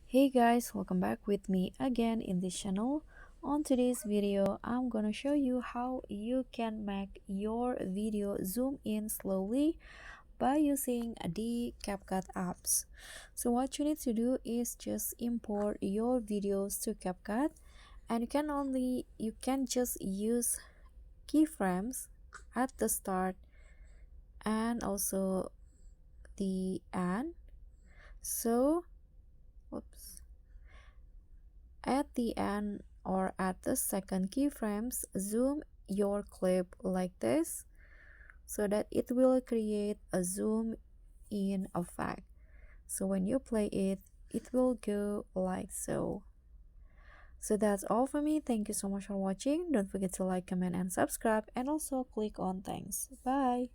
Hey guys, welcome back with me again in this channel. On today's video, I'm gonna show you how you can make your video zoom in slowly by using the CapCut apps. So what you need to do is just import your videos to CapCut, and you can just use keyframes at the start and also the end. So whoops. At the end or at the second keyframes, zoom your clip like this so that it will create a zoom in effect. So when you play it, it will go like so. So that's all for me. Thank you so much for watching. Don't forget to like, comment, and subscribe, and also click on thanks. Bye.